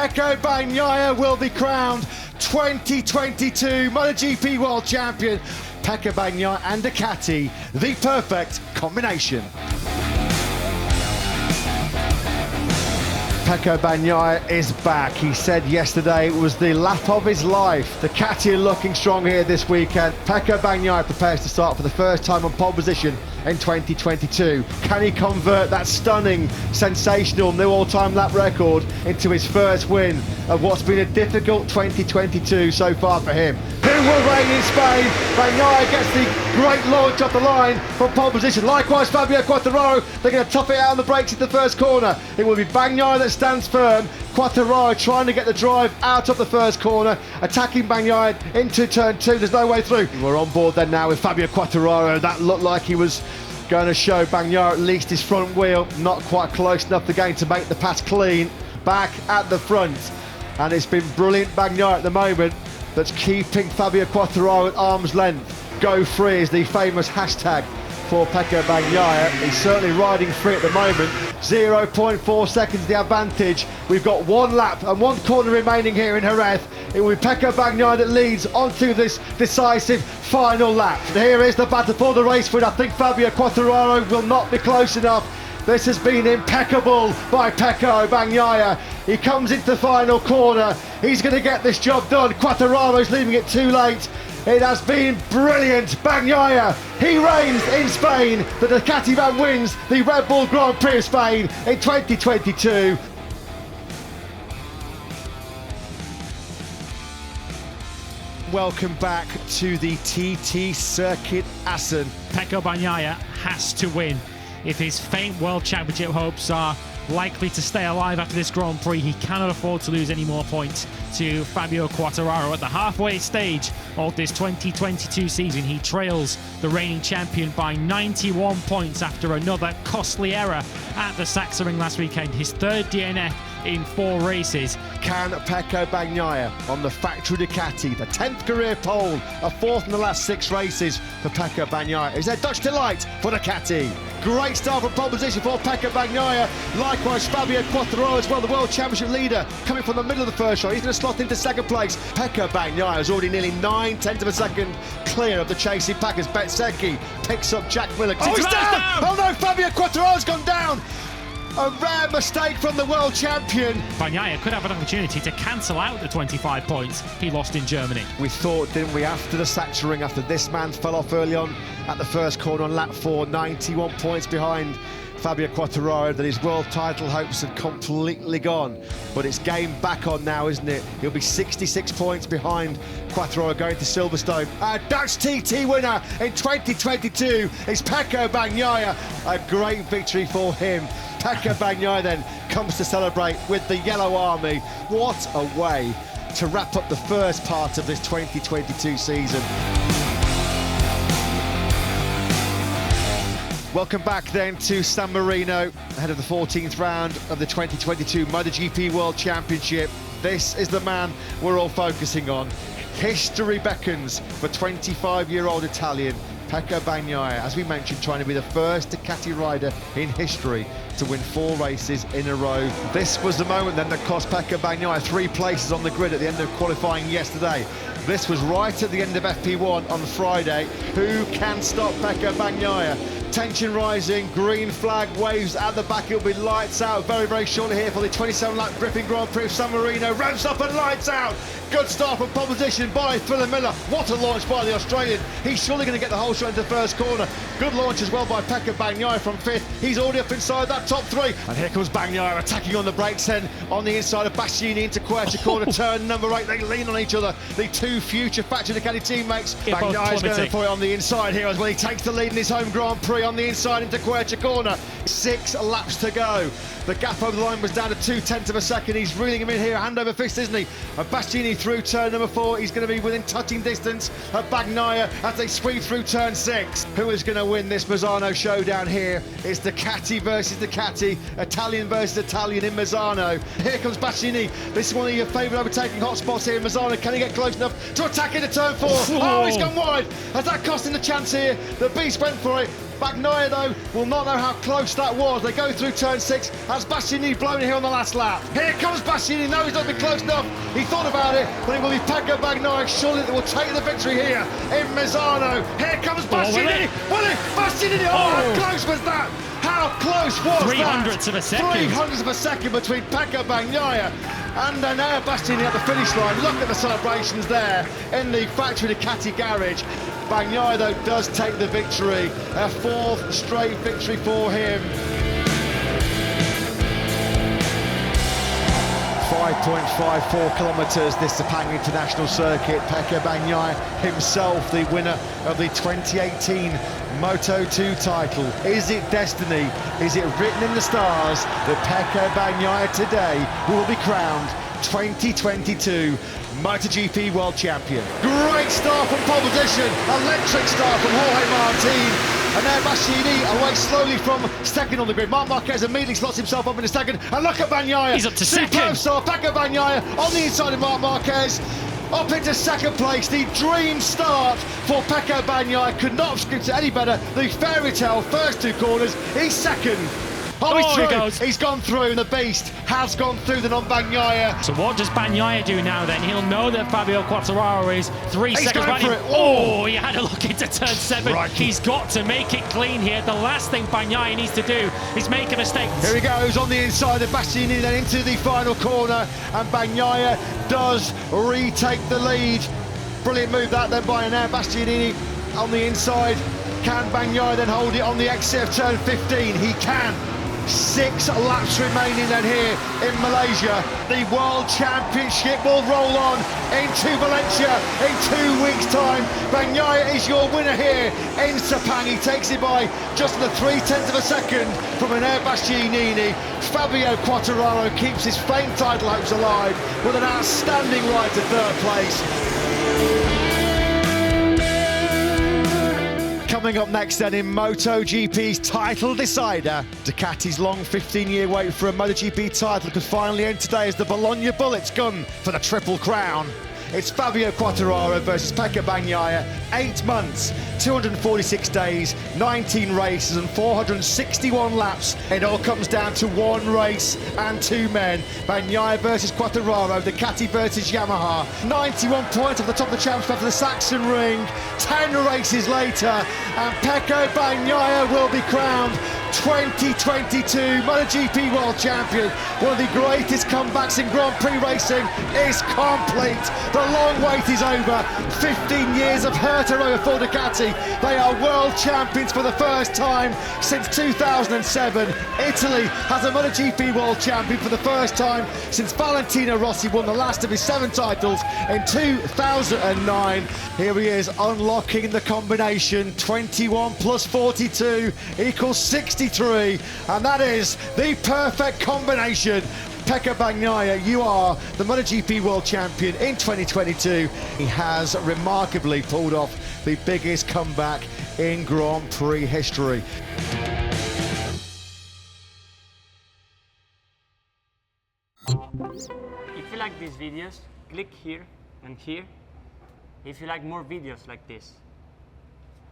Pecco Bagnaia will be crowned 2022 MotoGP World Champion. Pecco Bagnaia and Ducati, the perfect combination. Pecco Bagnaia is back. He said yesterday it was the lap of his life. Ducati are looking strong here this weekend. Pecco Bagnaia prepares to start for the first time on pole position in 2022. Can he convert that stunning, sensational new all-time lap record into his first win of what's been a difficult 2022 so far for him? Who will reign in Spain? Bagnaia gets the great launch off the line from pole position. Likewise, Fabio Quartararo, they're going to tough it out on the brakes in the first corner. It will be Bagnaia that stands firm. Quartararo trying to get the drive out of the first corner, attacking Bagnaia into turn two. There's no way through. We're on board then now with Fabio Quartararo. That looked like he was going to show Bagnaia at least his front wheel. Not quite close enough again to make the pass clean. Back at the front. And it's been brilliant Bagnaia at the moment that's keeping Fabio Quartararo at arm's length. Go free is the famous hashtag for Pecco Bagnaia. He's certainly riding free at the moment. 0.4 seconds the advantage. We've got one lap and one corner remaining here in Jerez. It will be Pecco Bagnaia that leads onto this decisive final lap. Here is the battle for the race win. I think Fabio Quartararo will not be close enough. This has been impeccable by Pecco Bagnaia. He comes into the final corner. He's going to get this job done. Quartararo's leaving it too late. It has been brilliant. Bagnaia, he reigns in Spain. The Ducati van wins the Red Bull Grand Prix of Spain in 2022. Welcome back to the TT Circuit Assen. Pecco Bagnaia has to win. If his faint World Championship hopes are likely to stay alive after this Grand Prix, he cannot afford to lose any more points to Fabio Quartararo. At the halfway stage of this 2022 season, he trails the reigning champion by 91 points after another costly error at the Sachsenring last weekend. His third DNF in 4 races. Can Pecco Bagnaia on the factory Ducati, the 10th career pole, a 4th in the last 6 races for Pecco Bagnaia. Is there Dutch delight for Ducati? Great start from pole position for Pecco Bagnaia. Likewise, Fabio Quartararo as well, the World Championship leader, coming from the middle of the first row. He's going to slot into second place. Pecco Bagnaia is already nearly 9/10 of a second clear of the chasing pack as Bezzecchi picks up Jack Miller. Oh, he's down! Oh no, Fabio Quartararo's gone down! A rare mistake from the world champion. Bagnaia could have an opportunity to cancel out the 25 points he lost in Germany. We thought, didn't we, after the Sachsenring, after this man fell off early on at the first corner on lap 4, 91 points behind Fabio Quartararo, that his world title hopes had completely gone. But it's game back on now, isn't it? He'll be 66 points behind Quartararo going to Silverstone. Our Dutch TT winner in 2022 is Pecco Bagnaia. A great victory for him. Pecco Bagnaia then comes to celebrate with the Yellow Army. What a way to wrap up the first part of this 2022 season. Welcome back then to San Marino, ahead of the 14th round of the 2022 MotoGP World Championship. This is the man we're all focusing on. History beckons for 25-year-old Italian Pecco Bagnaia, as we mentioned, trying to be the first Ducati rider in history to win 4 races in a row. This was the moment then that cost Pecco Bagnaia 3 places on the grid at the end of qualifying yesterday. This was right at the end of FP1 on Friday. Who can stop Pecco Bagnaia? Tension rising, green flag waves at the back. It'll be lights out very, very shortly here for the 27-lap gripping Grand Prix of San Marino. Revs up and lights out. Good start from pole position by Thriller Miller. What a launch by the Australian. He's surely going to get the whole shot into the first corner. Good launch as well by Pecco Bagnaia from 5th. He's already up inside that top 3. And here comes Bagnaia attacking on the brakes then on the inside of Bastianini into Quercia corner. Turn number 8. They lean on each other. The 2 future factory Ducati teammates. Bagnaia's going for it on the inside here as well. He takes the lead in his home Grand Prix on the inside into Quercia corner. 6 laps to go. The gap over the line was down to 2/10 of a second. He's reeling him in here, hand over fist, isn't he? And Bastianini through turn number 4. He's going to be within touching distance of Bagnaia as they sweep through turn 6. Who is going to win this Misano showdown here? It's Ducati versus Ducati, Italian versus Italian in Misano. Here comes Bastianini. This is one of your favourite overtaking hotspots here in Misano. Can he get close enough to attack into turn 4? Oh, he's gone wide. Has that cost him the chance here? The Beast went for it. Bagnaia, though, will not know how close that was. They go through turn 6 as Bastianini blown here on the last lap. Here comes Bastianini. No, he's not been close enough. He thought about it, but it will be Pecco Bagnaia surely that will take the victory here in Misano. Here comes Bastianini. Will it? Bastianini. Oh, how close was that? How close was 300ths of a second. 300ths of a second between Pecco Bagnaia and now Bastianini at the finish line. Look at the celebrations there in the factory Ducati garage. Bagnaia, though, does take the victory. A 4th straight victory for him. 5.54 kilometres this Sepang International Circuit. Pecco Bagnaia himself the winner of the 2018 Moto2 title. Is it destiny? Is it written in the stars that Pecco Bagnaia today will be crowned 2022 MotoGP World Champion? Great start from pole position, electric start from Jorge Martin. And now Bastianini away slowly from second on the grid. Marc Marquez immediately slots himself up into second. And look at Bagnaia. He's up to Superb second. start. Pecco Bagnaia on the inside of Marc Marquez. Up into second place. The dream start for Pecco Bagnaia. Could not have scripted any better. The fairy tale first 2 corners. He's second. Oh, he's through. He goes. He's gone through. The beast has gone through the non-Bagnaia. So what does Bagnaia do now then? He'll know that Fabio Quartararo is 3 He's seconds going behind for him. it. Oh, he had a look into turn 7. Right. He's got to make it clean here. The last thing Bagnaia needs to do is make a mistake. Here he goes on the inside of Bastianini, then into the final corner, and Bagnaia does retake the lead. Brilliant move that then by now Bastianini on the inside. Can Bagnaia then hold it on the exit of turn 15? He can. 6 laps remaining then here in Malaysia. The World Championship will roll on into Valencia in 2 weeks' time. Bagnaia is your winner here in Sepang. He takes it by just under 0.3 of a second from Enea Bastianini. Fabio Quartararo keeps his famed title hopes alive with an outstanding ride to 3rd place. Coming up next then in MotoGP's title decider, Ducati's long 15-year wait for a MotoGP title could finally end today as the Bologna Bullets gun for the Triple Crown. It's Fabio Quartararo versus Pecco Bagnaia. 8 months, 246 days, 19 races and 461 laps. It all comes down to 1 race and 2 men. Bagnaia versus Quartararo, Ducati versus Yamaha. 91 points off the top of the championship for the Saxon Ring. 10 races later, and Pecco Bagnaia will be crowned 2022 MotoGP World Champion. One of the greatest comebacks in Grand Prix racing is complete. The long wait is over. 15 years of hurt over for Ducati. They are world champions for the first time since 2007. Italy has a MotoGP World Champion for the first time since Valentino Rossi won the last of his 7 titles in 2009. Here he is unlocking the combination. 21 plus 42 equals 63, and that is the perfect combination. Pecco Bagnaia, you are the MotoGP World Champion in 2022. He has remarkably pulled off the biggest comeback in Grand Prix history. If you like these videos, click here and here. If you like more videos like this.